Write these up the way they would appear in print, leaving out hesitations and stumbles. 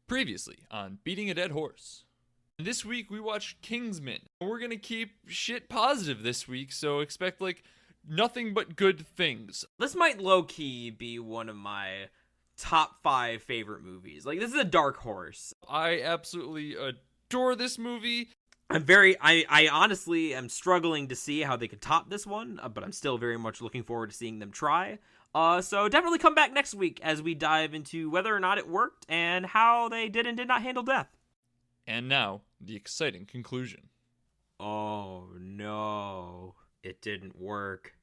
Previously on Beating a Dead Horse. This week we watched Kingsman. We're gonna keep shit positive this week, so expect nothing but good things. This might low-key be one of my top 5 favorite movies. This is a dark horse. I absolutely adore this movie. I honestly am struggling to see how they could top this one, but I'm still very much looking forward to seeing them try. So definitely come back next week as we dive into whether or not it worked and how they did and did not handle death. And now, the exciting conclusion. Oh no, it didn't work.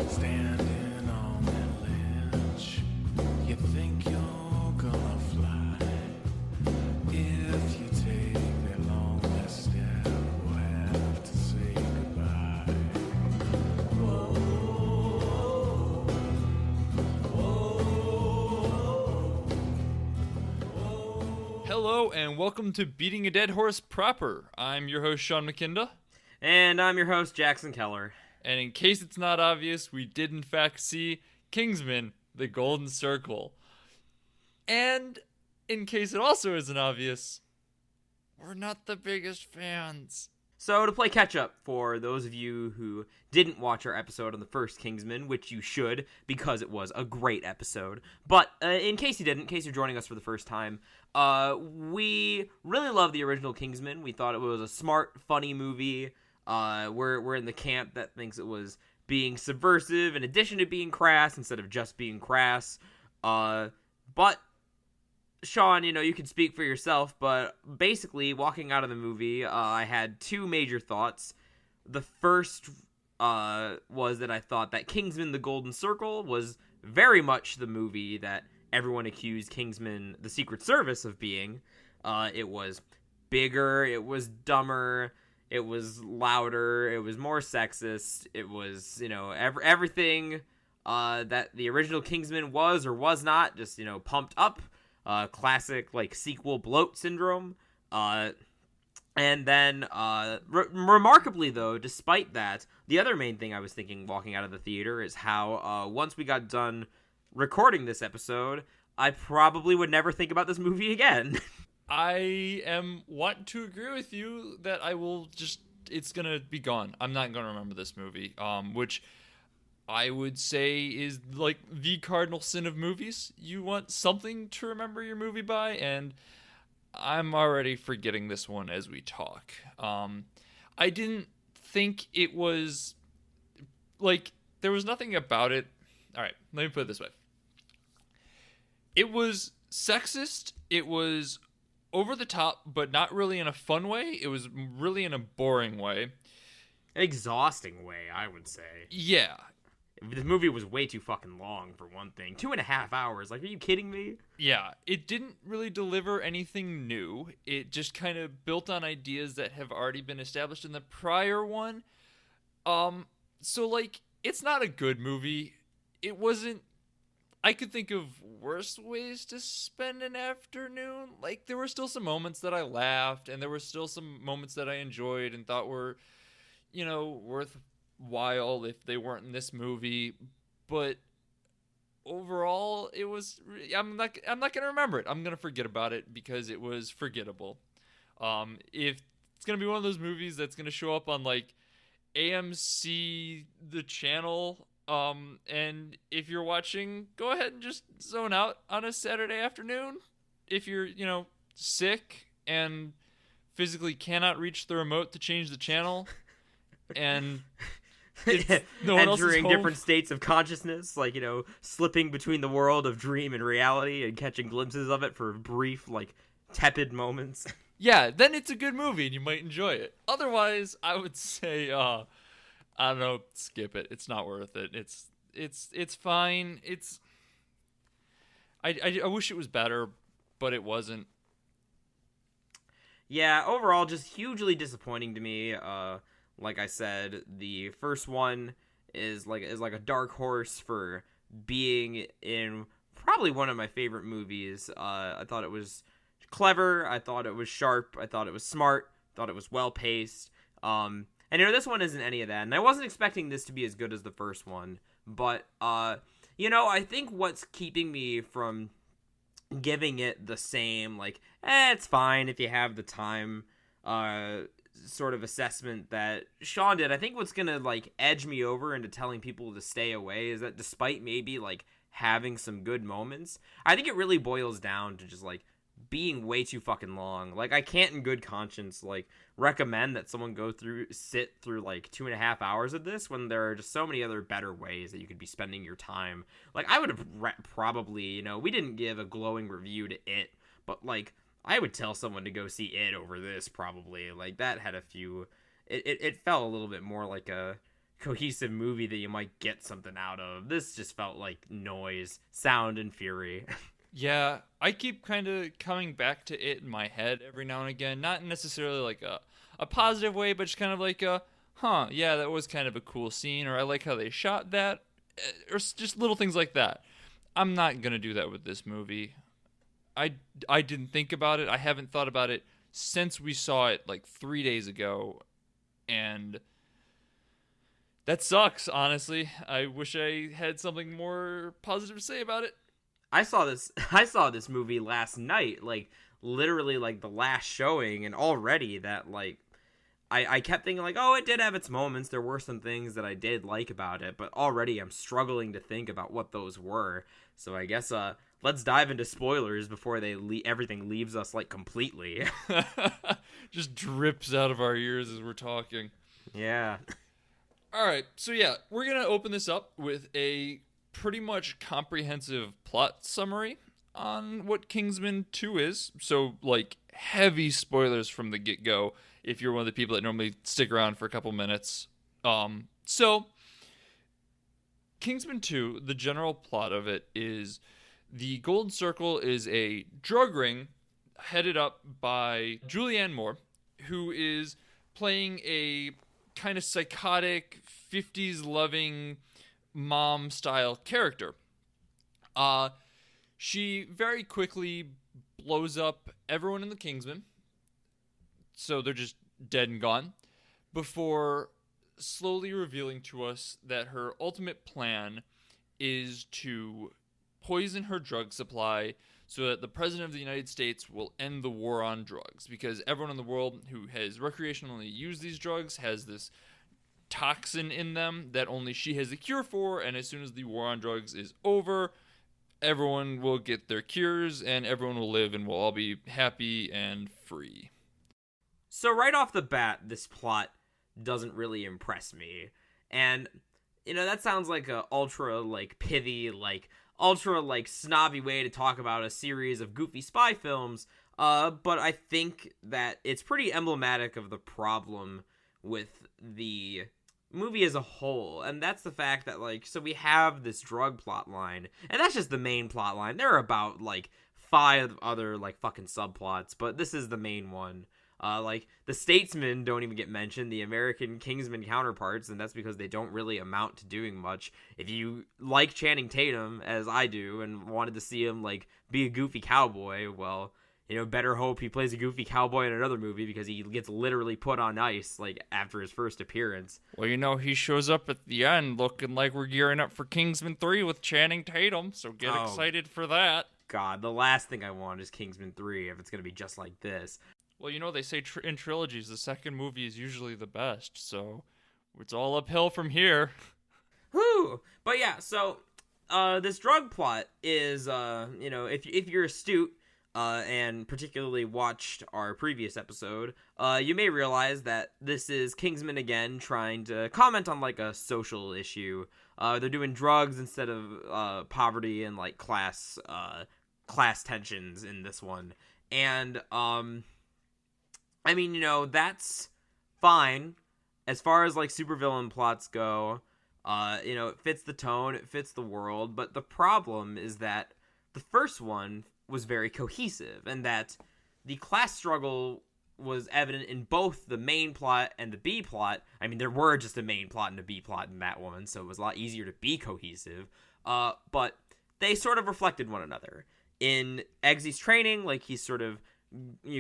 Standing on that ledge, you think you're gonna fly. If you take that long last step, we'll have to say goodbye. Whoa, whoa, whoa. Hello and welcome to Beating a Dead Horse proper. I'm your host, Sean McKinda. And I'm your host, Jackson Keller. And in case it's not obvious, we did in fact see Kingsman, The Golden Circle. And in case it also isn't obvious, we're not the biggest fans. So to play catch up for those of you who didn't watch our episode on the first Kingsman, which you should because it was a great episode, but in case you didn't, in case you're joining us for the first time, we really love the original Kingsman. We thought it was a smart, funny movie. We're in the camp that thinks it was being subversive in addition to being crass instead of just being crass. But Sean, you can speak for yourself, but basically walking out of the movie, I had 2 major thoughts. The first was that I thought that Kingsman: The Golden Circle was very much the movie that everyone accused Kingsman: The Secret Service of being. It was bigger, it was dumber, it was louder, it was more sexist, it was, everything that the original Kingsman was or was not, just, pumped up. Classic, sequel bloat syndrome. And then, remarkably, though, despite that, the other main thing I was thinking walking out of the theater is how, once we got done recording this episode, I probably would never think about this movie again. I want to agree with you that it's gonna be gone. I'm not gonna remember this movie, which I would say is the cardinal sin of movies. You want something to remember your movie by, and I'm already forgetting this one as we talk. I didn't think it was, there was nothing about it. All right, let me put it this way. It was sexist. It was over the top, but not really in a fun way. It was really in a boring way. An exhausting way, I would say. Yeah. This movie was way too fucking long, for one thing. 2.5 hours. Are you kidding me? Yeah, it didn't really deliver anything new. It just kind of built on ideas that have already been established in the prior one. So, it's not a good movie. It wasn't... I could think of worse ways to spend an afternoon. There were still some moments that I laughed, and there were still some moments that I enjoyed and thought were, worthwhile if they weren't in this movie. But overall, it was... I'm not gonna remember it. I'm gonna forget about it because it was forgettable. If it's gonna be one of those movies that's gonna show up on AMC, the channel, and if you're watching, go ahead and just zone out on a Saturday afternoon. If you're, sick and physically cannot reach the remote to change the channel, and no one else is entering home. Different states of consciousness, slipping between the world of dream and reality and catching glimpses of it for brief, tepid moments. Yeah, then it's a good movie and you might enjoy it. Otherwise, I would say, I don't know, skip it. It's not worth it. It's fine. I wish it was better, but it wasn't. Yeah, overall, just hugely disappointing to me. Like I said, the first one is like a dark horse for being in probably one of my favorite movies. I thought it was clever. I thought it was sharp. I thought it was smart. Thought it was well paced. And this one isn't any of that. And I wasn't expecting this to be as good as the first one, but I think what's keeping me from giving it the same, like, it's fine if you have the time, sort of assessment that Sean did, I think what's gonna, like, edge me over into telling people to stay away is that despite maybe, like, having some good moments, I think it really boils down to just, like, being way too fucking long. Like, I can't in good conscience, like, recommend that someone sit through like 2.5 hours of this when there are just so many other better ways that you could be spending your time. Like, I would have probably, we didn't give a glowing review to it, but, like, I would tell someone to go see it over this, probably. Like, that had a few, it felt a little bit more like a cohesive movie that you might get something out of. This just felt like noise, sound, and fury. Yeah, I keep kind of coming back to it in my head every now and again. Not necessarily like a positive way, but just kind of like yeah, that was kind of a cool scene, or I like how they shot that, or just little things like that. I'm not going to do that with this movie. I didn't think about it. I haven't thought about it since we saw it like 3 days ago, and that sucks, honestly. I wish I had something more positive to say about it. I saw this movie last night, like, literally, like, the last showing, and already that, like, I kept thinking, like, oh, it did have its moments, there were some things that I did like about it, but already I'm struggling to think about what those were, so I guess, let's dive into spoilers before everything leaves us, like, completely. Just drips out of our ears as we're talking. Yeah. Alright, so yeah, we're gonna open this up with a pretty much comprehensive plot summary on what Kingsman 2 is. So, like, heavy spoilers from the get-go if you're one of the people that normally stick around for a couple minutes. So, Kingsman 2, the general plot of it is the Golden Circle is a drug ring headed up by Julianne Moore, who is playing a kind of psychotic, 50s loving mom style character. She very quickly blows up everyone in the Kingsman, so they're just dead and gone, before slowly revealing to us that her ultimate plan is to poison her drug supply so that the President of the United States will end the war on drugs, because everyone in the world who has recreationally used these drugs has this toxin in them that only she has a cure for, and as soon as the war on drugs is over, everyone will get their cures and everyone will live and we'll all be happy and free. So right off the bat, this plot doesn't really impress me, and that sounds like a ultra, like, pithy, like, ultra, like, snobby way to talk about a series of goofy spy films, but I think that it's pretty emblematic of the problem with the movie as a whole, and that's the fact that, like, so we have this drug plot line, and that's just the main plot line. There are about, like, 5 other, like, fucking subplots, but this is the main one. Like, the Statesmen don't even get mentioned, the American Kingsman counterparts, and that's because they don't really amount to doing much. If you like Channing Tatum, as I do, and wanted to see him, like, be a goofy cowboy, well, better hope he plays a goofy cowboy in another movie, because he gets literally put on ice, like, after his first appearance. Well, he shows up at the end looking like we're gearing up for Kingsman 3 with Channing Tatum, so get excited for that. God, the last thing I want is Kingsman 3 if it's going to be just like this. Well, they say in trilogies, the second movie is usually the best, so it's all uphill from here. Whew! But yeah, so, this drug plot is, if you're astute, and particularly watched our previous episode, you may realize that this is Kingsman again trying to comment on, like, a social issue. They're doing drugs instead of, poverty and, like, class tensions in this one. And, that's fine as far as, like, supervillain plots go. It fits the tone, it fits the world, but the problem is that the first one was very cohesive, and that the class struggle was evident in both the main plot and the B plot. I mean, there were just a main plot and a B plot in that one, so it was a lot easier to be cohesive, but they sort of reflected one another. In Eggsy's training, like, he's sort of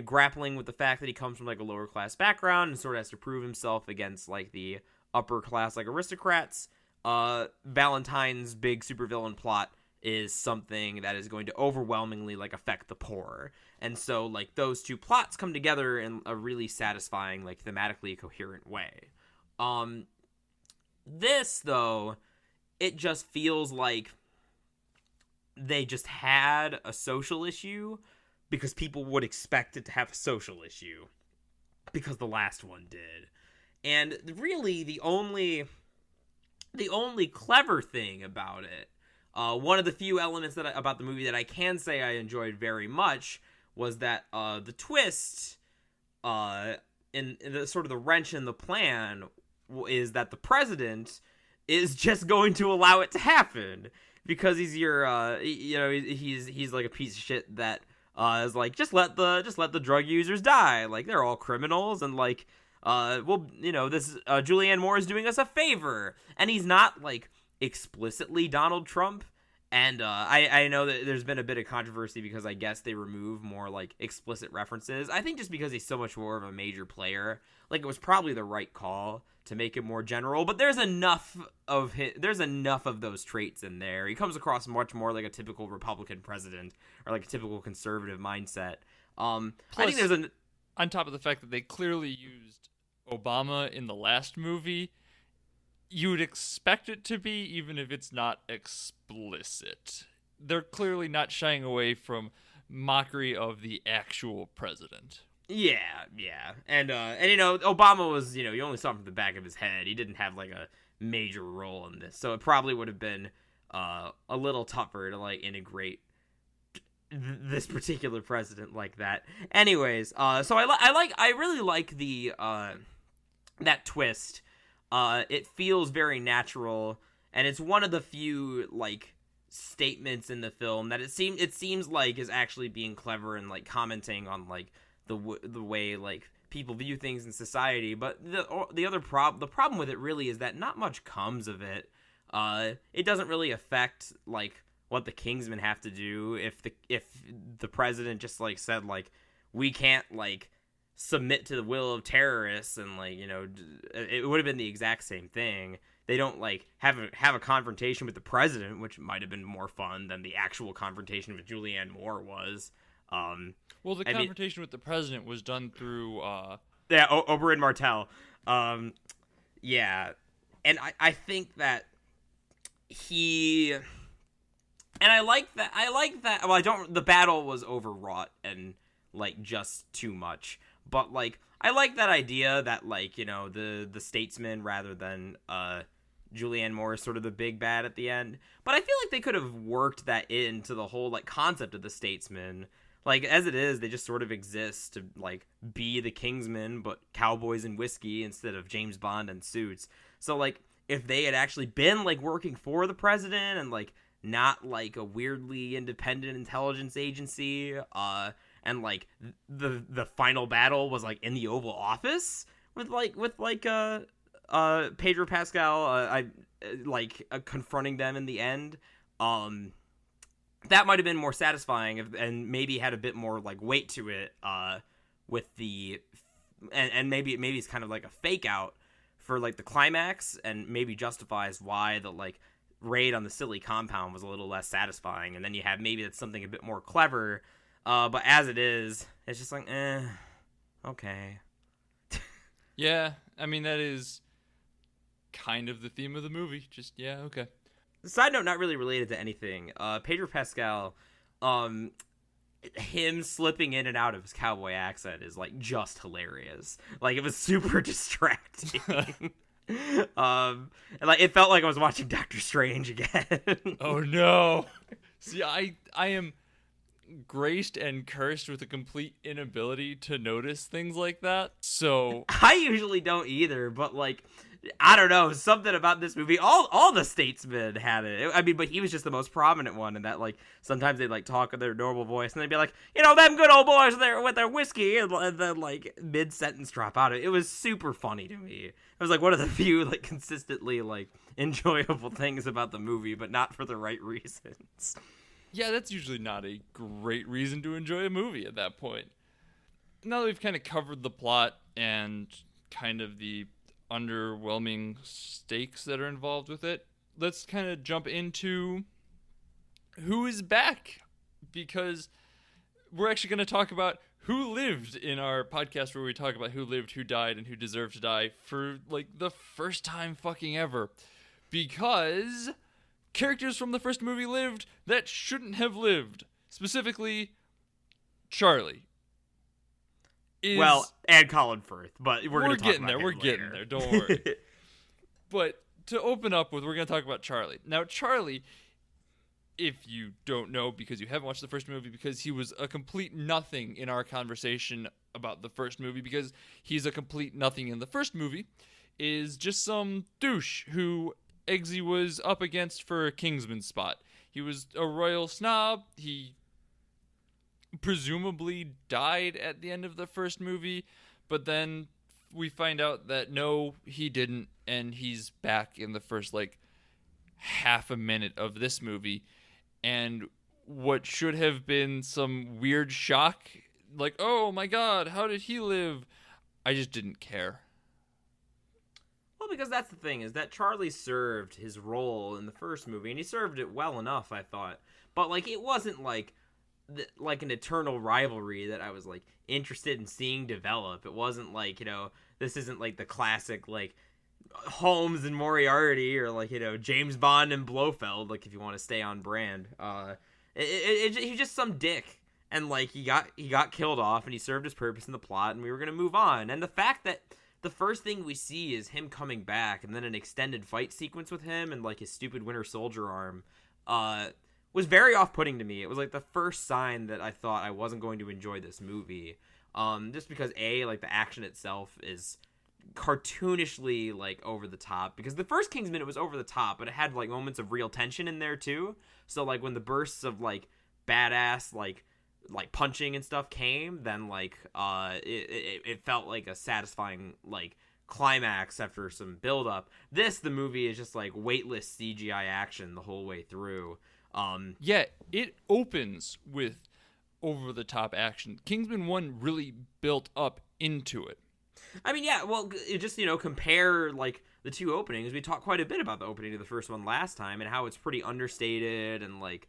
grappling with the fact that he comes from, like, a lower class background and sort of has to prove himself against, like, the upper class, like, aristocrats. Valentine's big supervillain plot is something that is going to overwhelmingly like affect the poor. And so like those two plots come together in a really satisfying, like thematically coherent way. This though, it just feels like they just had a social issue because people would expect it to have a social issue because the last one did. And really the only clever thing about it, one of the few elements about the movie that I can say I enjoyed very much was that the twist in the sort of the wrench in the plan is that the president is just going to allow it to happen because he's your he's like a piece of shit that is like just let the drug users die, like they're all criminals, and like this Julianne Moore is doing us a favor, and he's not like explicitly Donald Trump. And I know that there's been a bit of controversy because I guess they remove more like explicit references. I think just because he's so much more of a major player, like it was probably the right call to make it more general. But there's enough of those traits in there. He comes across much more like a typical Republican president or like a typical conservative mindset. Plus, I think there's on top of the fact that they clearly used Obama in the last movie. You would expect it to be, even if it's not explicit. They're clearly not shying away from mockery of the actual president. Yeah. And Obama was, you only saw him from the back of his head. He didn't have like a major role in this. So it probably would have been a little tougher to like integrate this particular president like that. Anyways, so I really like the that twist. It feels very natural, and it's one of the few like statements in the film that it seems like is actually being clever and like commenting on like the way like people view things in society. But the problem with it really is that not much comes of it. It doesn't really affect like what the Kingsmen have to do if the president just like said like we can't like submit to the will of terrorists, and like it would have been the exact same thing. They don't like have a confrontation with the president, which might have been more fun than the actual confrontation with Julianne Moore was. Well, the confrontation with the president was done through Oberyn Martell. Yeah, and I think that I like that. Well, the battle was overwrought and like just too much. But, like, I like that idea that, like, the statesman rather than Julianne Moore is sort of the big bad at the end. But I feel like they could have worked that into the whole, like, concept of the statesman. Like, as it is, they just sort of exist to, like, be the Kingsmen, but cowboys and whiskey instead of James Bond and suits. So, like, if they had actually been, like, working for the president and, like, not, like, a weirdly independent intelligence agency, and like the final battle was like in the Oval Office with Pedro Pascal confronting them in the end. That might have been more satisfying and maybe had a bit more like weight to it. With the and maybe it's kind of like a fake out for like the climax, and maybe justifies why the like raid on the silly compound was a little less satisfying. And then you have maybe that's something a bit more clever. But as it is, it's just like, okay. Yeah, I mean, that is kind of the theme of the movie. Just, yeah, okay. Side note, not really related to anything. Pedro Pascal, him slipping in and out of his cowboy accent is, like, just hilarious. Like, it was super distracting. And, like, it felt like I was watching Doctor Strange again. Oh, no. See, I am graced and cursed with a complete inability to notice things like that. So I usually don't either, but like I don't know, something about this movie, all the statesmen had it. I mean, but he was just the most prominent one, and that like sometimes they'd like talk in their normal voice and they'd be like, them good old boys there with their whiskey, and then like mid sentence drop out. It was super funny to me. It was like one of the few like consistently like enjoyable things about the movie, but not for the right reasons. Yeah, that's usually not a great reason to enjoy a movie at that point. Now that we've kind of covered the plot and kind of the underwhelming stakes that are involved with it, let's kind of jump into who is back, because we're actually going to talk about who lived in our podcast where we talk about who lived, who died, and who deserved to die for like the first time fucking ever. Because characters from the first movie lived that shouldn't have lived. Specifically, Charlie. And Colin Firth, but we're getting there. We're getting there. Don't worry. But to open up with, we're going to talk about Charlie. Now, Charlie, if you don't know because you haven't watched the first movie, because he was a complete nothing in our conversation about the first movie, because he's a complete nothing in the first movie, is just some douche who Eggsy was up against for a Kingsman spot. He was a royal snob. He presumably died at the end of the first movie, but then we find out that no, he didn't, and he's back in the first like half a minute of this movie. And what should have been some weird shock, like, oh my god, how did he live? I just didn't care. Well, because that's the thing, is that Charlie served his role in the first movie, and he served it well enough, I thought. But, like, it wasn't, like an eternal rivalry that I was, like, interested in seeing develop. It wasn't, like, you know, this isn't, like, the classic, like, Holmes and Moriarty, or, like, you know, James Bond and Blofeld, like, if you want to stay on brand. He's just some dick. And, like, he got killed off, and he served his purpose in the plot, and we were going to move on. And the fact that the first thing we see is him coming back, and then an extended fight sequence with him and, like, his stupid Winter Soldier arm, was very off-putting to me. It was, like, the first sign that I thought I wasn't going to enjoy this movie. Just because, like, the action itself is cartoonishly, like, over the top. Because the first Kingsman, it was over the top, but it had, like, moments of real tension in there, too. So, like, when the bursts of, like, badass, like punching and stuff came, then like it felt like a satisfying like climax after some build up. The movie is just like weightless CGI action the whole way through. Yeah, it opens with over the top action. Kingsman 1 really built up into it. I mean, yeah, well, it just, you know, compare like the two openings. We talked quite a bit about the opening of the first one last time and how it's pretty understated and like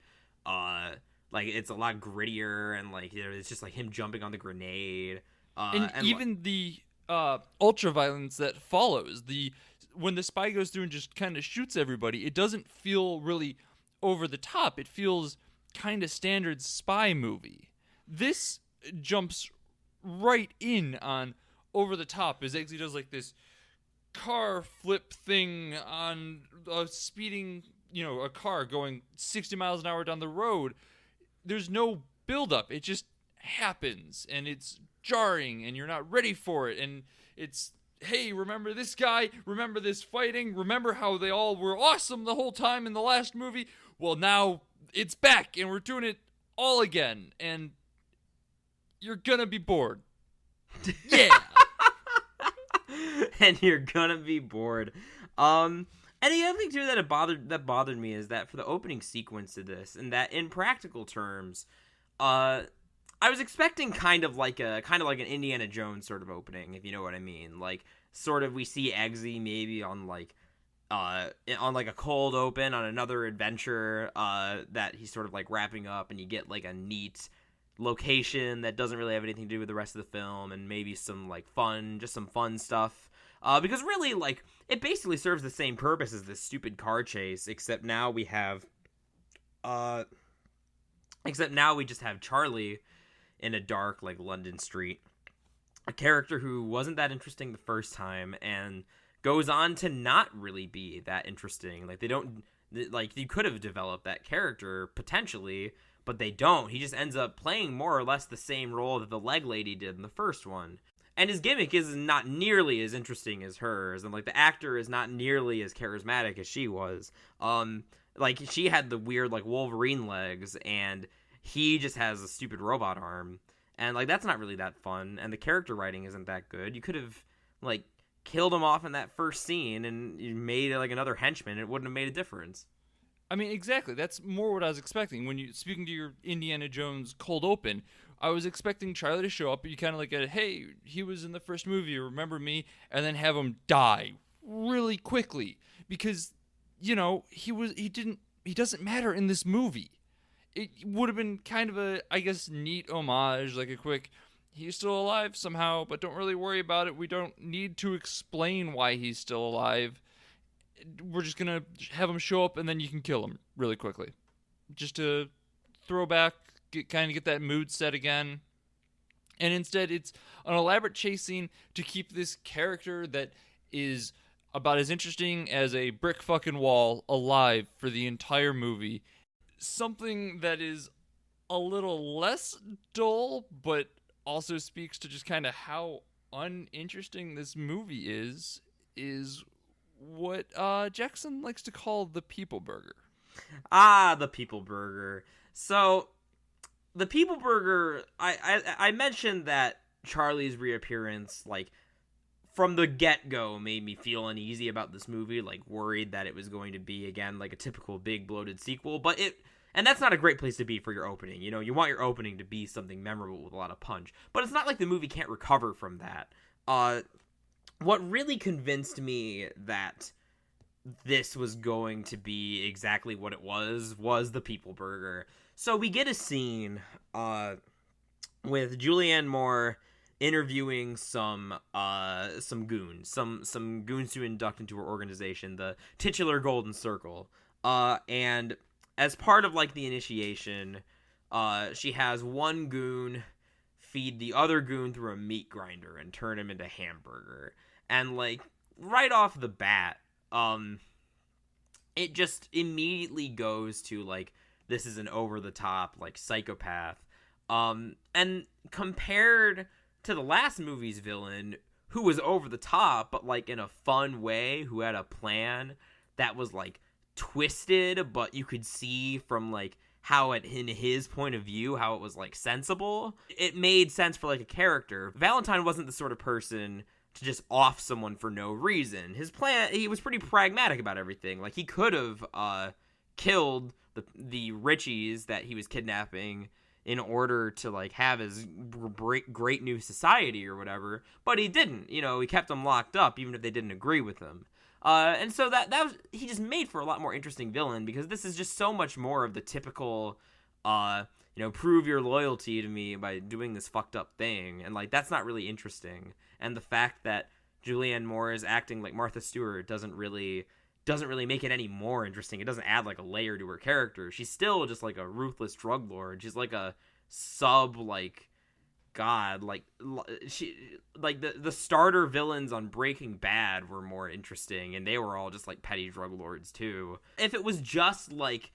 it's a lot grittier, and like, you know, it's just like him jumping on the grenade. And even the ultra violence that follows, when the spy goes through and just kind of shoots everybody, it doesn't feel really over the top. It feels kind of standard spy movie. This jumps right in on over the top as Eggsy does like this car flip thing on a speeding, you know, a car going 60 miles an hour down the road. There's no build-up. It just happens, and it's jarring, and you're not ready for it. And it's, hey, remember this guy? Remember this fighting? Remember how they all were awesome the whole time in the last movie? Well, now it's back, and we're doing it all again, and you're gonna be bored. Yeah! And you're gonna be bored. And the other thing too that bothered me is that for the opening sequence of this, and that in practical terms, I was expecting kind of like an Indiana Jones sort of opening, if you know what I mean. Like, sort of we see Eggsy maybe on like a cold open on another adventure that he's sort of like wrapping up, and you get like a neat location that doesn't really have anything to do with the rest of the film, and maybe some like fun stuff. Because really, like, it basically serves the same purpose as this stupid car chase, except now we just have Charlie in a dark, like, London street. A character who wasn't that interesting the first time, and goes on to not really be that interesting. Like, you could have developed that character, potentially, but they don't. He just ends up playing more or less the same role that the leg lady did in the first one. And his gimmick is not nearly as interesting as hers, and like the actor is not nearly as charismatic as she was. Like she had the weird like Wolverine legs, and he just has a stupid robot arm, and like that's not really that fun. And the character writing isn't that good. You could have like killed him off in that first scene, and you made like another henchman. It wouldn't have made a difference. I mean, exactly. That's more what I was expecting. When you speaking to your Indiana Jones cold open, I was expecting Charlie to show up, but you kind of like, hey, he was in the first movie, remember me, and then have him die really quickly. Because he doesn't matter in this movie. It would have been kind of a, I guess, neat homage, like a quick, he's still alive somehow, but don't really worry about it. We don't need to explain why he's still alive. We're just going to have him show up and then you can kill him really quickly. Just to throw back, get that mood set again. And instead, it's an elaborate chase scene to keep this character that is about as interesting as a brick fucking wall alive for the entire movie. Something that is a little less dull, but also speaks to just kind of how uninteresting this movie is what Jackson likes to call the people burger. The people burger. So, the people burger, I mentioned that Charlie's reappearance, like, from the get-go made me feel uneasy about this movie, like, worried that it was going to be, again, like a typical big bloated sequel, and that's not a great place to be for your opening. You want your opening to be something memorable with a lot of punch, but it's not like the movie can't recover from that. What really convinced me that this was going to be exactly what it was the people burger. So we get a scene with Julianne Moore interviewing some goons, some goons to induct into her organization, the titular Golden Circle. And as part of, like, the initiation, she has one goon feed the other goon through a meat grinder and turn him into hamburger. And, like, right off the bat, it just immediately goes to, like, this is an over-the-top, like, psychopath. And compared to the last movie's villain, who was over the top, but, like, in a fun way, who had a plan that was, like, twisted, but you could see from, like, how it, in his point of view, how it was, like, sensible. It made sense for, like, a character. Valentine wasn't the sort of person to just off someone for no reason. His plan, he was pretty pragmatic about everything. Like, he could have killed the Richies that he was kidnapping in order to, like, have his great new society or whatever, but he didn't. He kept them locked up even if they didn't agree with him. And so that was, he just made for a lot more interesting villain, because this is just so much more of the typical, prove your loyalty to me by doing this fucked up thing, and, like, that's not really interesting. And the fact that Julianne Moore is acting like Martha Stewart doesn't really make it any more interesting. It doesn't add, like, a layer to her character. She's still just, like, a ruthless drug lord. She's like a sub, like, god. Like, she, like, the starter villains on Breaking Bad were more interesting, and they were all just, like, petty drug lords too. If it was just, like,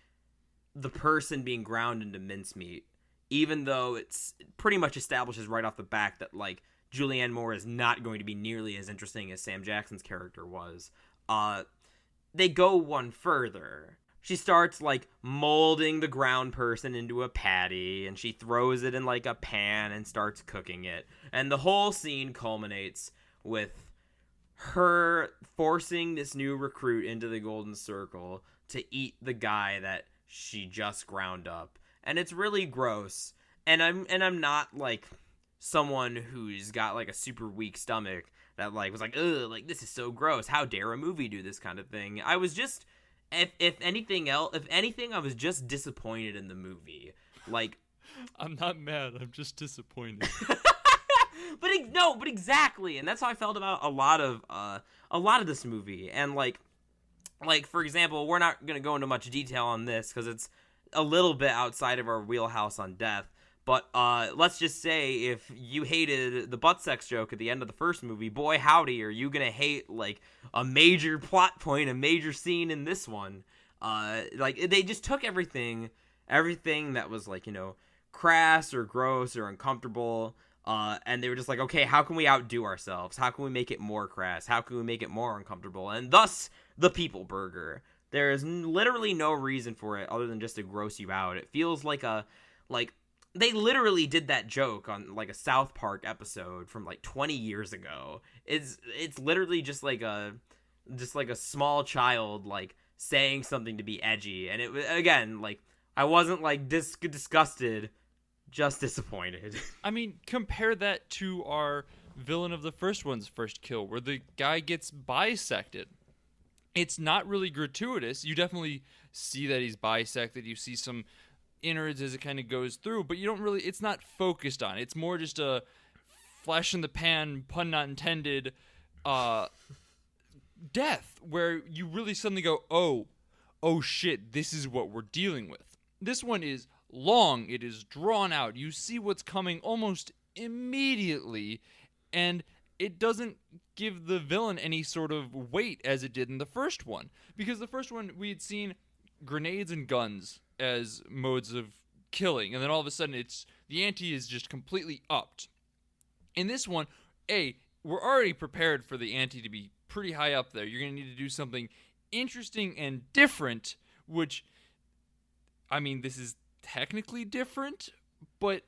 the person being ground into mincemeat, even though it's pretty much establishes right off the back that, like, Julianne Moore is not going to be nearly as interesting as Sam Jackson's character was, they go one further. She starts, like, molding the ground person into a patty, and she throws it in, like, a pan and starts cooking it. And the whole scene culminates with her forcing this new recruit into the Golden Circle to eat the guy that she just ground up. And it's really gross. And I'm not, like, someone who's got, like, a super weak stomach that, like, was like, ugh, like, this is so gross. How dare a movie do this kind of thing? I was just, if anything, I was just disappointed in the movie. Like, I'm not mad. I'm just disappointed. but exactly, and that's how I felt about a lot of this movie. And like for example, we're not gonna go into much detail on this because it's a little bit outside of our wheelhouse on death. But let's just say if you hated the butt sex joke at the end of the first movie, boy howdy, are you gonna hate, like, a major plot point, a major scene in this one. Like, they just took everything that was, like, crass or gross or uncomfortable, and they were just like, okay, how can we outdo ourselves? How can we make it more crass? How can we make it more uncomfortable? And thus, the people burger. There is literally no reason for it other than just to gross you out. It feels like they literally did that joke on, like, a South Park episode from, like, 20 years ago. It's literally just like a small child, like, saying something to be edgy. And it was, again, like, I wasn't, like, disgusted, just disappointed. I mean, compare that to our villain of the first one's first kill, where the guy gets bisected. it's not really gratuitous. You definitely see that he's bisected. You see some innards as it kind of goes through, but you don't really, it's not focused on. It's more just a flash in the pan, pun not intended, death, where you really suddenly go, oh shit, this is what we're dealing with. This one is long, it is drawn out. You see what's coming almost immediately, and it doesn't give the villain any sort of weight as it did in the first one. Because the first one, we had seen grenades and guns as modes of killing, and then all of a sudden the ante is just completely upped. In this one, we're already prepared for the ante to be pretty high up there. You're going to need to do something interesting and different, which, I mean, this is technically different, but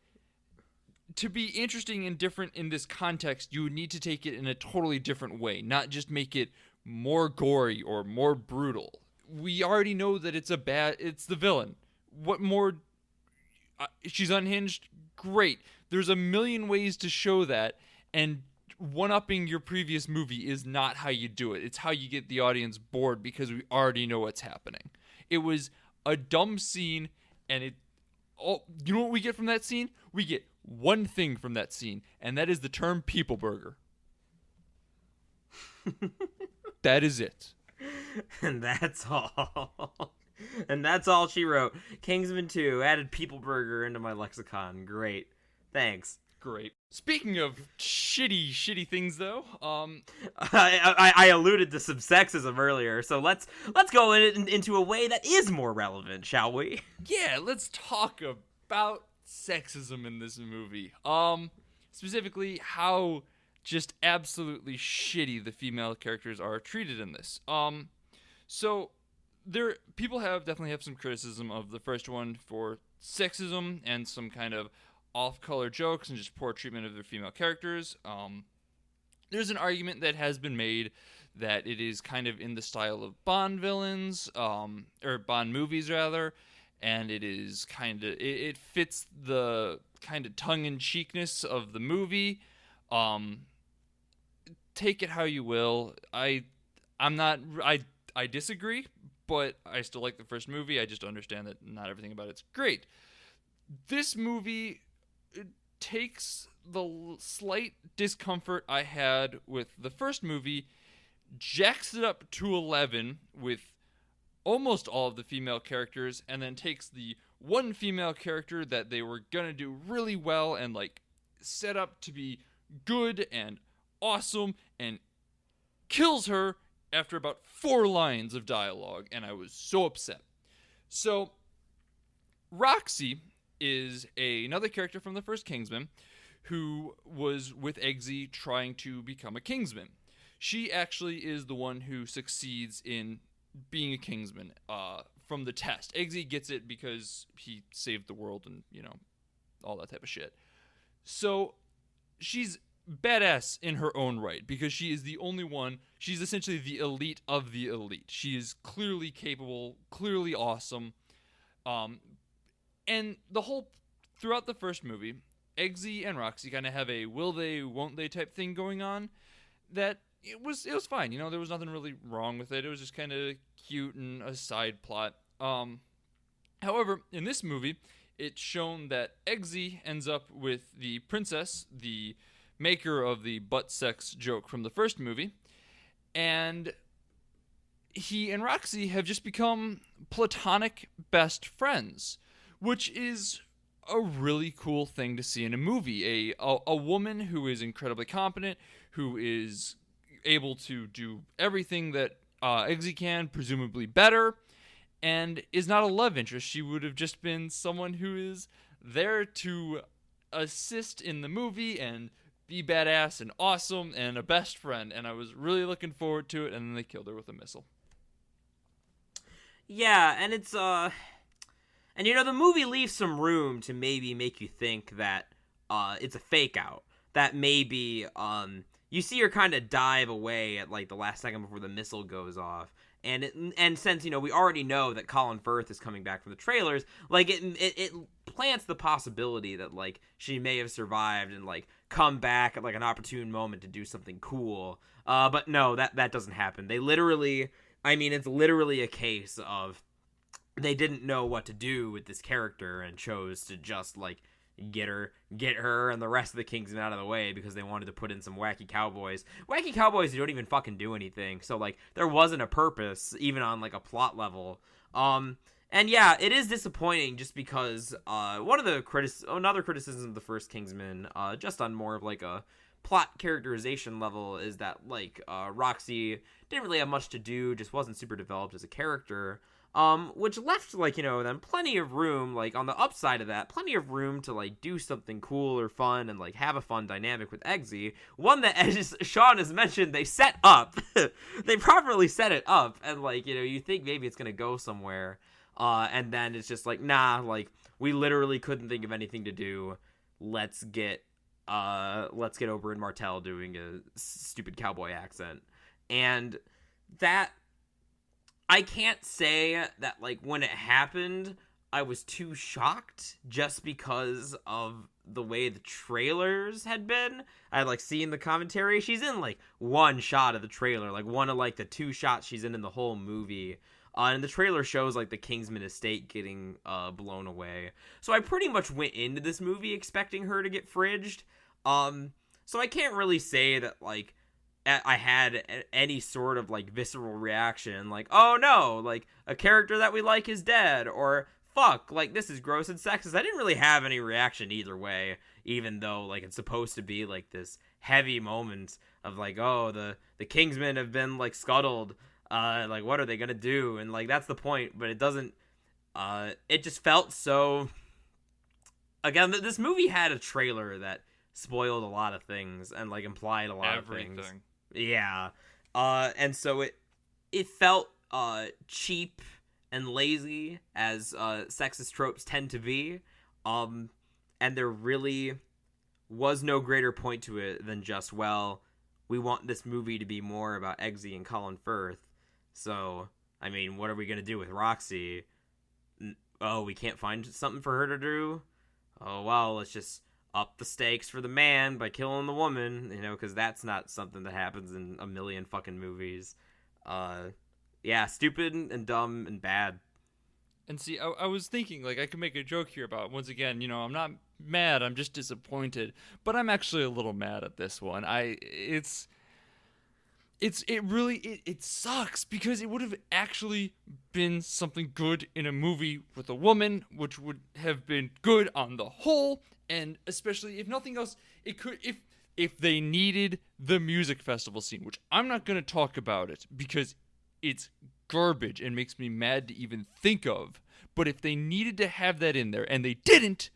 to be interesting and different in this context, you would need to take it in a totally different way, not just make it more gory or more brutal. We already know that it's the villain. What more? She's unhinged? Great. There's a million ways to show that, and one-upping your previous movie is not how you do it. It's how you get the audience bored because we already know what's happening. It was a dumb scene, and you know what we get from that scene? We get one thing from that scene, and that is the term people burger. That is it. And that's all. And that's all she wrote. Kingsman 2 added people burger into my lexicon. Great. Thanks. Great. Speaking of shitty things, though, I alluded to some sexism earlier, so let's go into a way that is more relevant, shall we? Yeah, let's talk about sexism in this movie. Specifically, how just absolutely shitty the female characters are treated in this. So people definitely have some criticism of the first one for sexism and some kind of off-color jokes and just poor treatment of their female characters. There's an argument that has been made that it is kind of in the style of Bond villains, or Bond movies rather, and it is it fits the kind of tongue-in-cheekness of the movie. Take it how you will. I disagree, but I still like the first movie. I just understand that not everything about it's great. This movie takes the slight discomfort I had with the first movie, jacks it up to 11 with almost all of the female characters, and then takes the one female character that they were gonna do really well and like set up to be good and awesome, and kills her after about 4 lines of dialogue, and I was so upset. So Roxy is another character from the first Kingsman who was with Eggsy trying to become a Kingsman. She actually is the one who succeeds in being a Kingsman from the test. Eggsy gets it because he saved the world and, all that type of shit. So she's badass in her own right because she is the only one. She's essentially the elite of the elite. She is clearly capable, clearly awesome. And throughout the first movie, Eggsy and Roxy kind of have a will they, won't they type thing going on that it was fine. There was nothing really wrong with it. It was just kind of cute and a side plot. However, in this movie, it's shown that Eggsy ends up with the princess, the maker of the butt sex joke from the first movie, and he and Roxy have just become platonic best friends, which is a really cool thing to see in a movie. A woman who is incredibly competent, who is able to do everything that Eggsy can, presumably better, and is not a love interest. She would have just been someone who is there to assist in the movie and be badass and awesome and a best friend, and I was really looking forward to it, and then they killed her with a missile. Yeah, and it's and the movie leaves some room to maybe make you think that it's a fake out, that maybe you see her kind of dive away at like the last second before the missile goes off, and since we already know that Colin Firth is coming back from the trailers, like it plants the possibility that like she may have survived and like come back at like an opportune moment to do something cool. But no, that doesn't happen. They literally I mean, it's literally a case of they didn't know what to do with this character and chose to just, like, get her and the rest of the Kingsmen out of the way because they wanted to put in some wacky cowboys who don't even fucking do anything. So, like, there wasn't a purpose, even on, like, a plot level. And yeah, it is disappointing just because another criticism of the first Kingsman, just on more of, like, a plot characterization level, is that, like, Roxy didn't really have much to do, just wasn't super developed as a character. Which left, like, you know, then plenty of room, like, on the upside of that, plenty of room to, like, do something cool or fun and, like, have a fun dynamic with Eggsy. One that, as Sean has mentioned, they set up. They properly set it up, and, like, you know, you think maybe it's gonna go somewhere, and then it's just like, nah, like, we literally couldn't think of anything to do. Let's get Oberyn Martell doing a stupid cowboy accent. And that, I can't say that, like, when it happened, I was too shocked just because of the way the trailers had been. I had, like, seen the commentary. She's in, like, one shot of the trailer, like, one of, like, the two shots she's in the whole movie. And the trailer shows, like, the Kingsman estate getting blown away. So I pretty much went into this movie expecting her to get fridged. So I can't really say that, like, I had any sort of, like, visceral reaction, like, oh no, like, a character that we like is dead, or fuck, like, this is gross and sexist. I didn't really have any reaction either way, even though, like, it's supposed to be, like, this heavy moment of, like, oh, the Kingsmen have been, like, scuttled, like, what are they gonna do? And, like, that's the point, but it doesn't, it just felt so, again, this movie had a trailer that spoiled a lot of things and, like, implied a lot of things. Yeah. And so it felt cheap and lazy, as sexist tropes tend to be. And there really was no greater point to it than just, well, we want this movie to be more about Eggsy and Colin Firth. So, I mean, what are we going to do with Roxy? Oh, we can't find something for her to do? Oh, well, let's just up the stakes for the man by killing the woman, you know, because that's not something that happens in a million fucking movies. Yeah, stupid and dumb and bad. And see, I was thinking, like, I could make a joke here about, once again, you know, I'm not mad, I'm just disappointed, but I'm actually a little mad at this one. It really sucks, because it would have actually been something good in a movie with a woman, which would have been good on the whole. And especially, if nothing else, it could, if they needed the music festival scene, which I'm not going to talk about it because it's garbage and makes me mad to even think of. But if they needed to have that in there, and they didn't,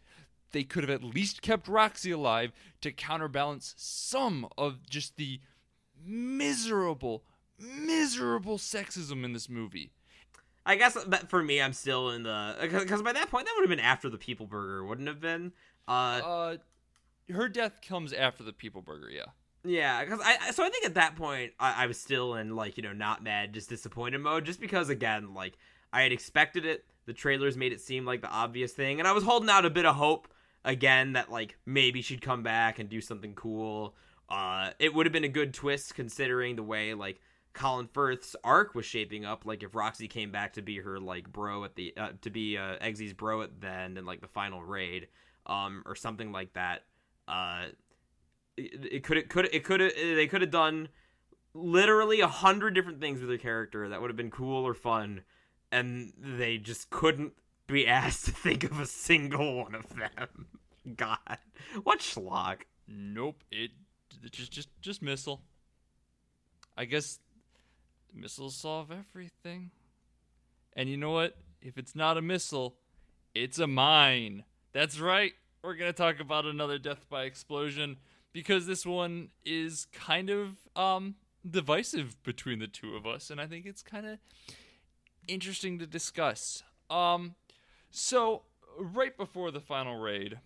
they could have at least kept Roxy alive to counterbalance some of just the miserable sexism in this movie. I guess that for me, I'm still in the, because by that point, that would have been after the People Burger, wouldn't have been? Her death comes after the People Burger, yeah. Yeah, because I think at that point, I was still in, like, you know, not mad, just disappointed mode, just because, again, like, I had expected it, the trailers made it seem like the obvious thing, and I was holding out a bit of hope, again, that, like, maybe she'd come back and do something cool. It would have been a good twist, considering the way, like, Colin Firth's arc was shaping up. Like, if Roxy came back to be her, like, bro at the, to be Eggsy's bro at the end in, like, the final raid, or something like that. They could have done literally 100 different things with her character that would have been cool or fun, and they just couldn't be asked to think of a single one of them. God, what schlock. Nope, it just missile. I guess missiles solve everything. And you know what? If it's not a missile, it's a mine. That's right. We're going to talk about another death by explosion, because this one is kind of divisive between the two of us, and I think it's kind of interesting to discuss. So right before the final raid,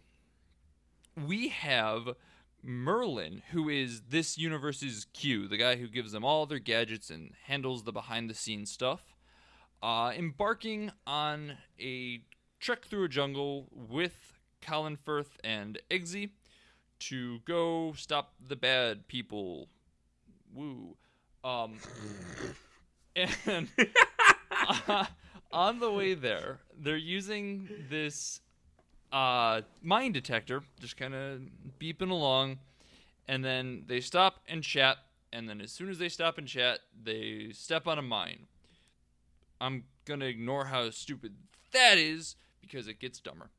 we have Merlin, who is this universe's Q, the guy who gives them all their gadgets and handles the behind-the-scenes stuff, embarking on a trek through a jungle with Colin Firth and Eggsy to go stop the bad people. Woo. And And on the way there, they're using this mine detector, just kind of beeping along, and then they stop and chat, and then as soon as they stop and chat, they step on a mine. I'm gonna ignore how stupid that is, because it gets dumber.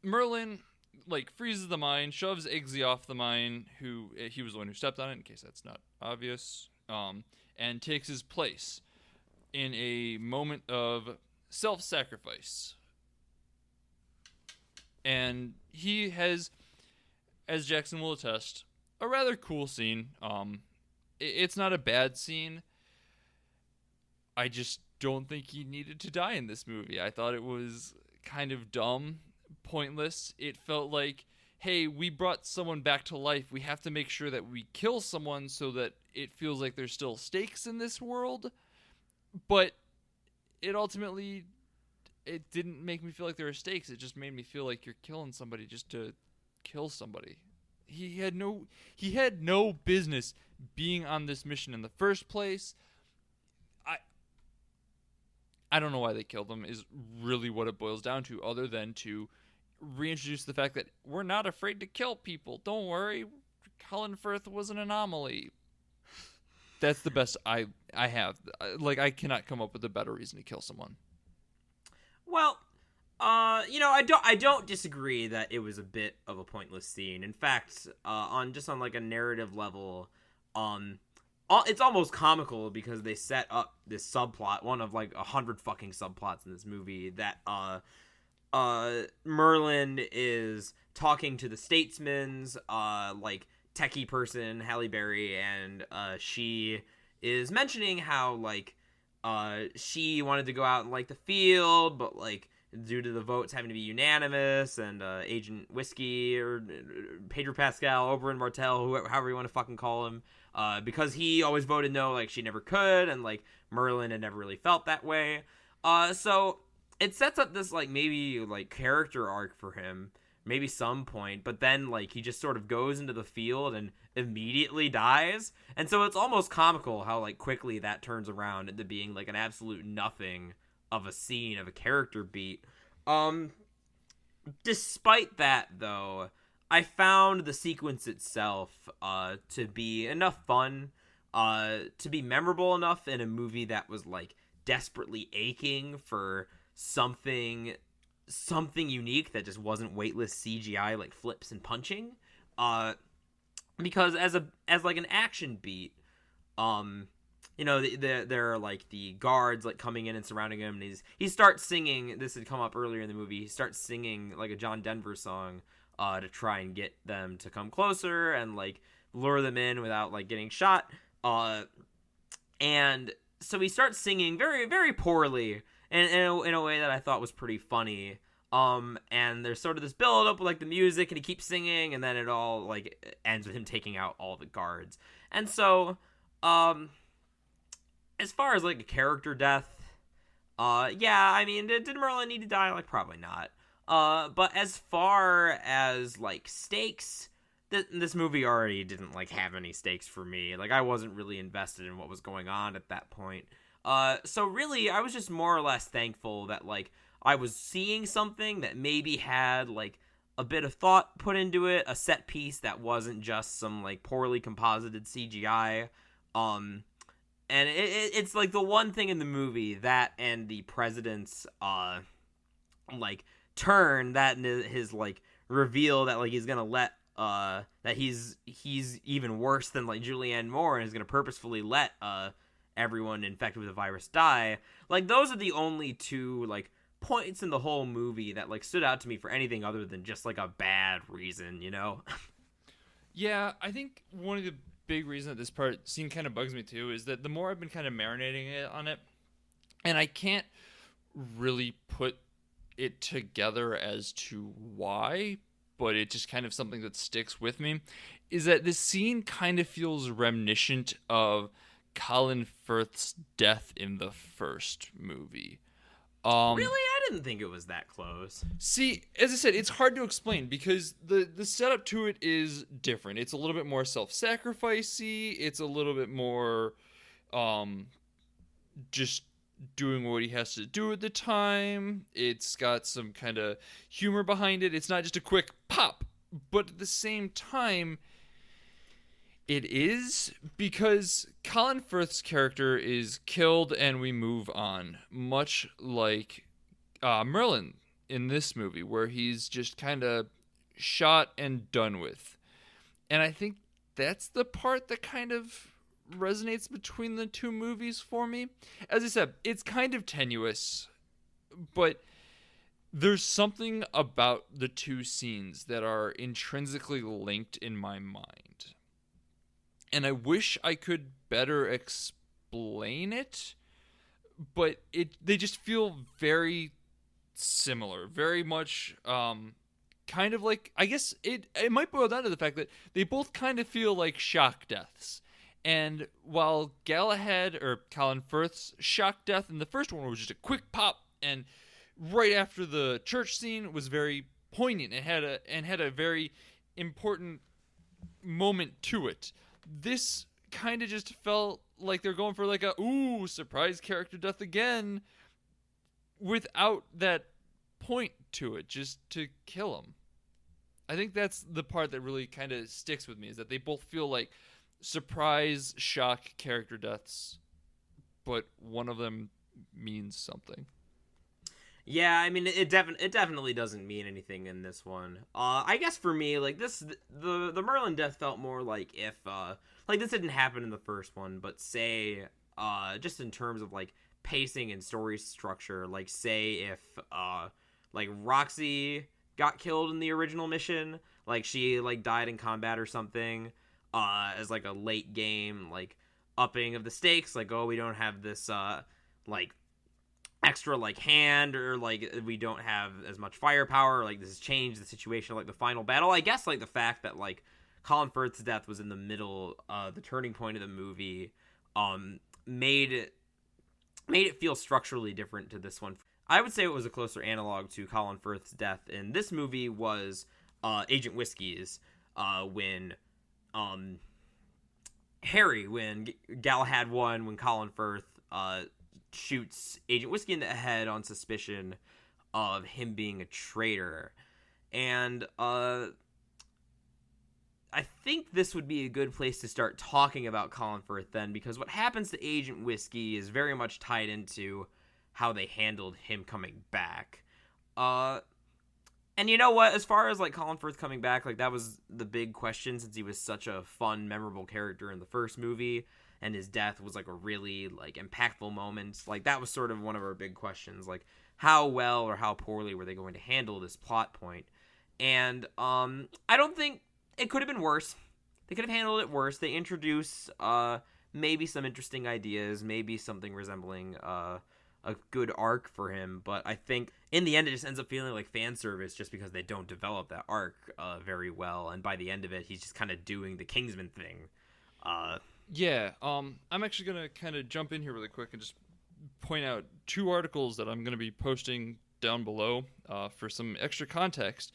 Merlin, like, freezes the mine, shoves Eggsy off the mine, who he was the one who stepped on it, in case that's not obvious, and takes his place in a moment of self-sacrifice. And he has, as Jackson will attest, a rather cool scene. It's not a bad scene. I just don't think he needed to die in this movie. I thought it was kind of dumb, pointless. It felt like, hey, we brought someone back to life. We have to make sure that we kill someone so that it feels like there's still stakes in this world. But it ultimately, it didn't make me feel like there were stakes. It just made me feel like you're killing somebody just to kill somebody. He had no business being on this mission in the first place. I don't know why they killed him is really what it boils down to, other than to reintroduce the fact that we're not afraid to kill people. Don't worry, Colin Firth was an anomaly. That's the best I have. Like, I cannot come up with a better reason to kill someone. Well, I don't disagree that it was a bit of a pointless scene. In fact, on like a narrative level, it's almost comical because they set up this subplot, one of like 100 fucking subplots in this movie, that Merlin is talking to the statesman's like techie person, Halle Berry, and she is mentioning how like she wanted to go out in like the field, but like due to the votes having to be unanimous, and Agent Whiskey or Pedro Pascal, Oberyn Martell, however you want to fucking call him, because he always voted no, like she never could, and like Merlin had never really felt that way. So it sets up this like maybe like character arc for him, maybe some point, but then like he just sort of goes into the field and immediately dies, and so it's almost comical how like quickly that turns around into being like an absolute nothing of a scene, of a character beat. Despite that, though, I found the sequence itself to be enough fun, to be memorable enough in a movie that was like desperately aching for something unique that just wasn't weightless CGI like flips and punching. Because as like an action beat, there are like the guards like coming in and surrounding him, and he starts singing. This had come up earlier in the movie. He starts singing like a John Denver song to try and get them to come closer and like lure them in without like getting shot. And so he starts singing very, very poorly, and in a way that I thought was pretty funny. And there's sort of this build up with like the music, and he keeps singing, and then it all like ends with him taking out all the guards. And so, as far as like a character death, yeah, I mean, did Merlin need to die? Like, probably not. But as far as like stakes, this movie already didn't like have any stakes for me. Like, I wasn't really invested in what was going on at that point. So really, I was just more or less thankful that like I was seeing something that maybe had like a bit of thought put into it, a set piece that wasn't just some like poorly composited CGI. And it's like the one thing in the movie, that and the president's like turn, that his like reveal that like he's gonna let that he's even worse than like Julianne Moore and is gonna purposefully let everyone infected with the virus die. Like, those are the only two like points in the whole movie that like stood out to me for anything other than just like a bad reason, you know? Yeah, I think one of the big reason that this scene kind of bugs me too is that the more I've been kind of marinating on it, and I can't really put it together as to why, but it's just kind of something that sticks with me, is that this scene kind of feels reminiscent of Colin Firth's death in the first movie. Really? I didn't think it was that close. See, as I said, it's hard to explain because the setup to it is different. It's a little bit more self-sacrificey. It's a little bit more just doing what he has to do at the time. It's got some kind of humor behind it. It's not just a quick pop, but at the same time, it is, because Colin Firth's character is killed and we move on, much like Merlin in this movie, where he's just kind of shot and done with. And I think that's the part that kind of resonates between the two movies for me. As I said, it's kind of tenuous, but there's something about the two scenes that are intrinsically linked in my mind. And I wish I could better explain it, but they just feel very similar, very much kind of like, I guess it might boil down to the fact that they both kind of feel like shock deaths. And while Galahad, or Colin Firth's shock death in the first one was just a quick pop, and right after the church scene was very poignant and had a very important moment to it, this kind of just felt like they're going for like a surprise character death again, without that point to it, just to kill him. I think that's the part that really kind of sticks with me, is that they both feel like surprise shock character deaths, but one of them means something. Yeah, I mean, it definitely doesn't mean anything in this one. I guess for me, like, the Merlin death felt more like if like, this didn't happen in the first one, but say just in terms of like pacing and story structure, like say if like Roxy got killed in the original mission, like she like died in combat or something, as like a late game like upping of the stakes, like, oh, we don't have this like extra like hand, or like we don't have as much firepower, like this has changed the situation, like the final battle. I guess like the fact that like Colin Firth's death was in the middle, the turning point of the movie, made it feel structurally different to this one. I would say it was a closer analog to Colin Firth's death in this movie was Agent Whiskey's, when Harry, when Galahad won, when Colin Firth shoots Agent Whiskey in the head on suspicion of him being a traitor. And I think this would be a good place to start talking about Colin Firth then, because what happens to Agent Whiskey is very much tied into how they handled him coming back. And you know what, as far as like Colin Firth coming back, like that was the big question, since he was such a fun, memorable character in the first movie, and his death was like a really like impactful moment. Like that was sort of one of our big questions, like how well or how poorly were they going to handle this plot point. And I don't think it could have been worse. They could have handled it worse. They introduce maybe some interesting ideas, maybe something resembling a good arc for him, but I think in the end it just ends up feeling like fan service, just because they don't develop that arc very well, and by the end of it he's just kind of doing the Kingsman thing. I'm actually gonna kind of jump in here really quick and just point out two articles that I'm gonna be posting down below for some extra context,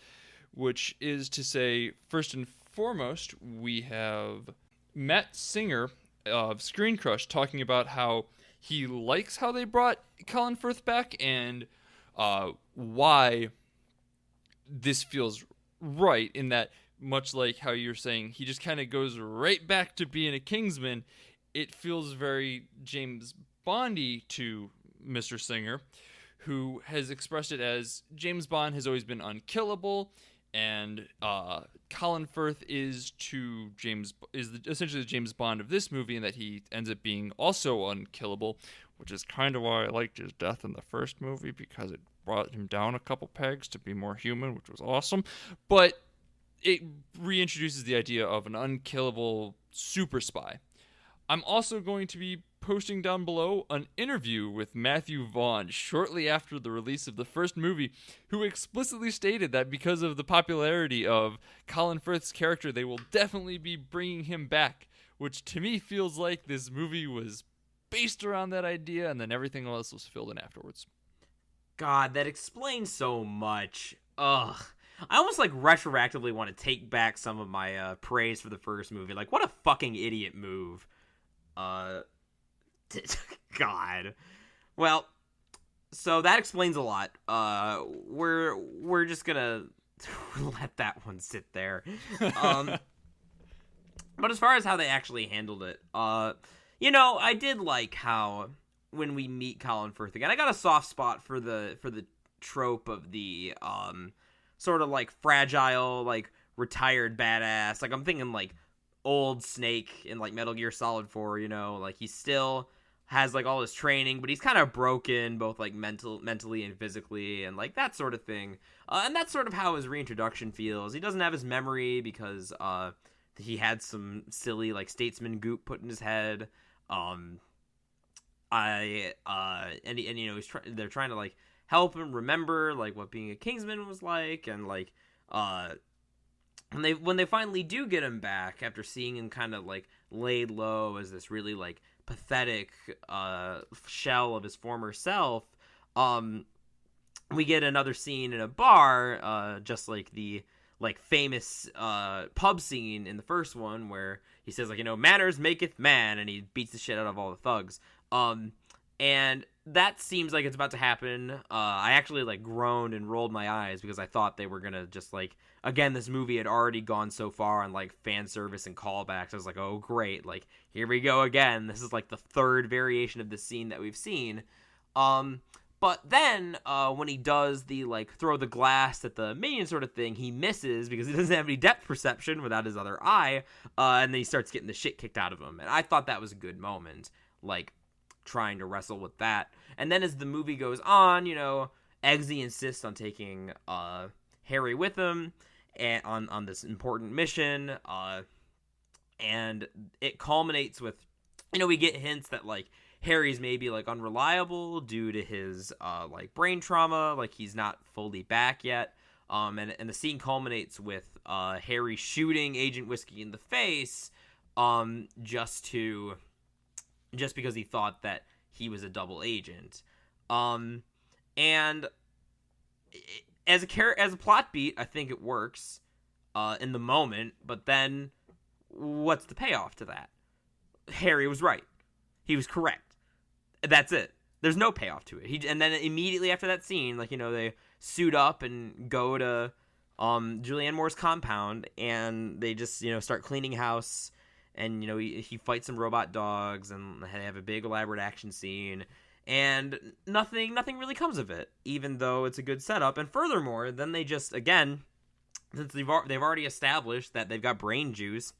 which is to say, first and foremost, we have Matt Singer of ScreenCrush talking about how he likes how they brought Colin Firth back, and why this feels right, in that, much like how you're saying, he just kind of goes right back to being a Kingsman. It feels very James Bondy to Mr. Singer, who has expressed it as James Bond has always been unkillable, and Colin Firth is essentially the James Bond of this movie, in that he ends up being also unkillable, which is kind of why I liked his death in the first movie, because it brought him down a couple pegs to be more human, which was awesome. But it reintroduces the idea of an unkillable super spy. I'm also going to be posting down below an interview with Matthew Vaughn shortly after the release of the first movie, who explicitly stated that because of the popularity of Colin Firth's character, they will definitely be bringing him back, which to me feels like this movie was based around that idea, and then everything else was filled in afterwards. God, that explains so much. Ugh. I almost like retroactively want to take back some of my praise for the first movie. Like, what a fucking idiot move God. Well, so that explains a lot. We're just gonna let that one sit there. But as far as how they actually handled it, I did like how when we meet Colin Firth again, I got a soft spot for the trope of the sort of like fragile, like retired badass. Like I'm thinking like old Snake in like Metal Gear Solid 4, like he still has like all his training, but he's kind of broken both like mentally and physically, and like that sort of thing. And that's sort of how his reintroduction feels. He doesn't have his memory because he had some silly like statesman goop put in his head. They're trying to like help him remember like what being a Kingsman was like, and like when they finally do get him back after seeing him kind of like laid low as this really like pathetic shell of his former self, we get another scene in a bar, just like the like famous pub scene in the first one where he says like, manners maketh man, and he beats the shit out of all the thugs. And that seems like it's about to happen. I actually like groaned and rolled my eyes because I thought they were gonna just like, again, this movie had already gone so far on like fan service and callbacks. I was like, oh great, like here we go again. This is like the third variation of this scene that we've seen. But then when he does the like throw the glass at the minion sort of thing, he misses because he doesn't have any depth perception without his other eye, and then he starts getting the shit kicked out of him. And I thought that was a good moment, like trying to wrestle with that. And then as the movie goes on, Eggsy insists on taking Harry with him and on this important mission, and it culminates with, we get hints that like Harry's maybe like unreliable due to his like brain trauma, like he's not fully back yet. And the scene culminates with Harry shooting Agent Whiskey in the face, just because he thought that he was a double agent. And as a plot beat, I think it works in the moment, but then what's the payoff to that? Harry was right. He was correct. That's it. There's no payoff to it. And then immediately after that scene, like, they suit up and go to Julianne Moore's compound, and they just, start cleaning house, and, he fights some robot dogs, and they have a big elaborate action scene, and nothing really comes of it, even though it's a good setup. And furthermore, then they just, again, since they've already established that they've got brain juice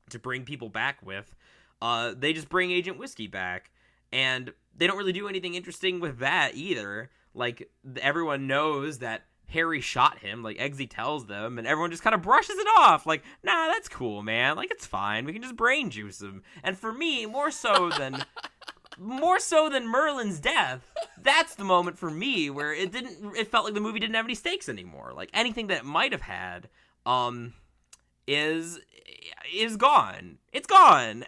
to bring people back with, they just bring Agent Whiskey back. And they don't really do anything interesting with that either. Like, everyone knows that Harry shot him. Like, Eggsy tells them, and everyone just kind of brushes it off. Like, nah, that's cool, man. Like, it's fine. We can just brain juice him. And for me, more so than Merlin's death, that's the moment for me where it felt like the movie didn't have any stakes anymore. Like, anything that it might have had, is gone. It's gone.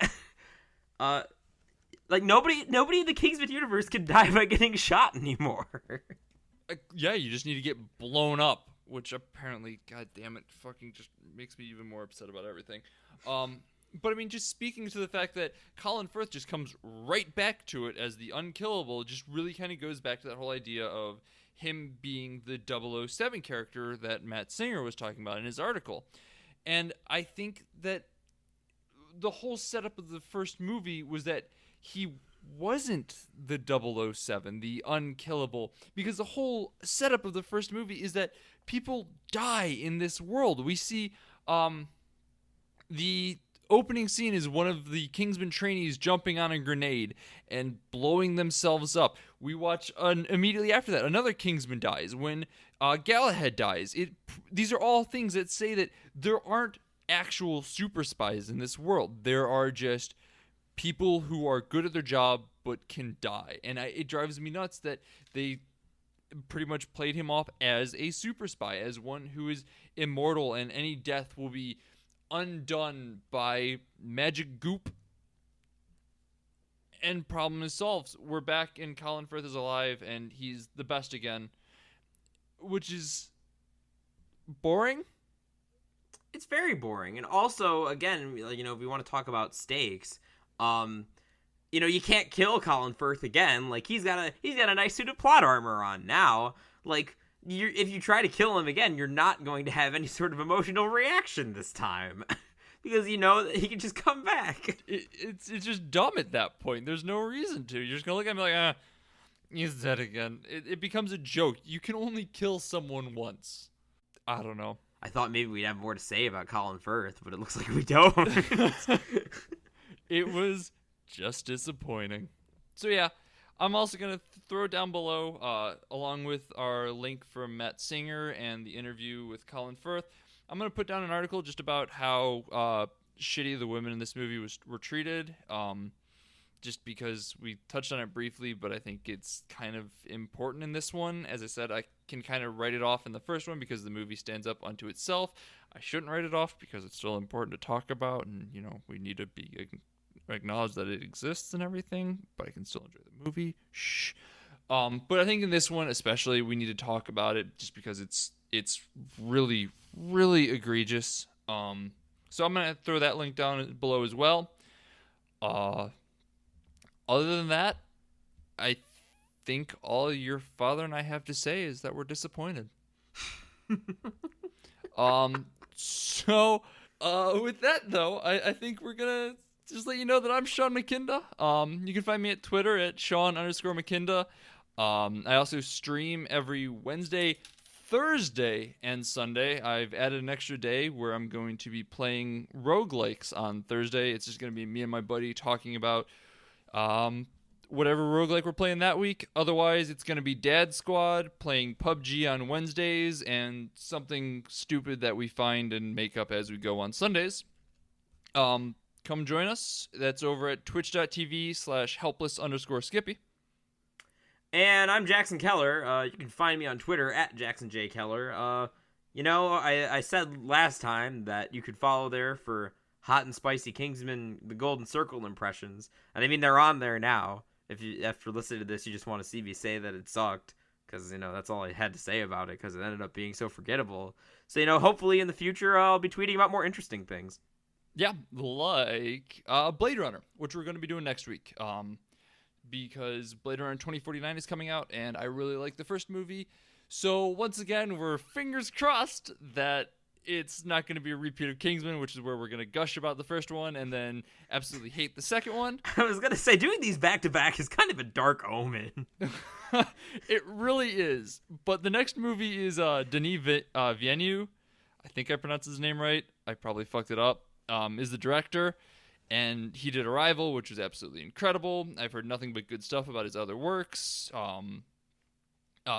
Like, nobody in the Kingsman universe can die by getting shot anymore. Yeah, you just need to get blown up, which apparently, god damn it, fucking just makes me even more upset about everything. But I mean, just speaking to the fact that Colin Firth just comes right back to it as the unkillable, just really kind of goes back to that whole idea of him being the 007 character that Matt Singer was talking about in his article. And I think that the whole setup of the first movie was that he wasn't the 007, the unkillable, because the whole setup of the first movie is that people die in this world. We see the opening scene is one of the Kingsman trainees jumping on a grenade and blowing themselves up. We watch immediately after that another Kingsman dies when Galahad dies. These are all things that say that there aren't actual super spies in this world. There are just people who are good at their job but can die. And it drives me nuts that they pretty much played him off as a super spy, as one who is immortal, and any death will be undone by magic goop, and problem is solved. We're back, and Colin Firth is alive, and he's the best again, which is boring. It's very boring. And also, again, if we want to talk about stakes, you know, you can't kill Colin Firth again. Like, he's got a nice suit of plot armor on now. Like, if you try to kill him again, you're not going to have any sort of emotional reaction this time. Because you know that he can just come back. It's just dumb at that point. There's no reason to. You're just going to look at me like, he's dead again. It becomes a joke. You can only kill someone once. I don't know. I thought maybe we'd have more to say about Colin Firth, but it looks like we don't. It was just disappointing. So yeah, I'm also going to throw down below, along with our link from Matt Singer and the interview with Colin Firth, I'm going to put down an article just about how shitty the women in this movie were treated, just because we touched on it briefly, but I think it's kind of important in this one. As I said, I can kind of write it off in the first one because the movie stands up unto itself. I shouldn't write it off because it's still important to talk about, and, you know, we need to acknowledge that it exists and everything, but I can still enjoy the movie. Shh. But I think in this one especially, we need to talk about it just because it's really, really egregious. So I'm going to throw that link down below as well. Other than that, I think all your father and I have to say is that we're disappointed. So with that, though, I think we're going to just let you know that I'm Sean McKinda. You can find me at Twitter at Sean_McKinda. I also stream every Wednesday, Thursday, and Sunday. I've added an extra day where I'm going to be playing roguelikes on Thursday. It's just going to be me and my buddy talking about whatever roguelike we're playing that week. Otherwise, it's going to be Dad Squad playing PUBG on Wednesdays and something stupid that we find and make up as we go on Sundays. Come join us. That's over at twitch.tv/helpless_Skippy. And I'm Jackson Keller. You can find me on Twitter at JacksonJKeller. You know, I said last time that you could follow there for hot and spicy Kingsman, the Golden Circle impressions. And I mean, they're on there now. If you, after listening to this, you just want to see me say that it sucked. Because, you know, that's all I had to say about it. Because it ended up being so forgettable. So, you know, hopefully in the future, I'll be tweeting about more interesting things. Yeah, like Blade Runner, which we're going to be doing next week. Because Blade Runner 2049 is coming out, and I really like the first movie. So once again, we're fingers crossed that it's not going to be a repeat of Kingsman, which is where we're going to gush about the first one and then absolutely hate the second one. I was going to say, doing these back-to-back is kind of a dark omen. It really is. But the next movie is Denis Villeneuve. I think I pronounced his name right. I probably fucked it up. Is the director. And he did Arrival, which was absolutely incredible. I've heard nothing but good stuff about his other works.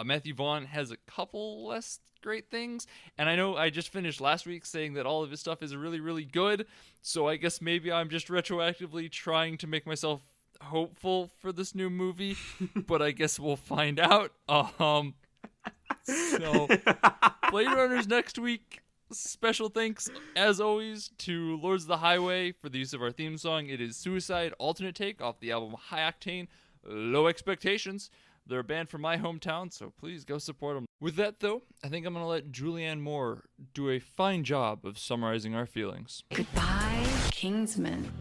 Matthew Vaughn has a couple less great things. And I know I just finished last week saying that all of his stuff is really, really good. So I guess maybe I'm just retroactively trying to make myself hopeful for this new movie. But I guess we'll find out. So Blade Runner's next week. Special thanks, as always, to Lords of the Highway for the use of our theme song. It is Suicide, alternate take off the album High Octane, Low Expectations. They're a band from my hometown, so please go support them. With that, though, I think I'm going to let Julianne Moore do a fine job of summarizing our feelings. Goodbye, Kingsman.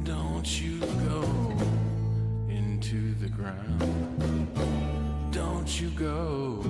Don't you go into the ground. Don't you go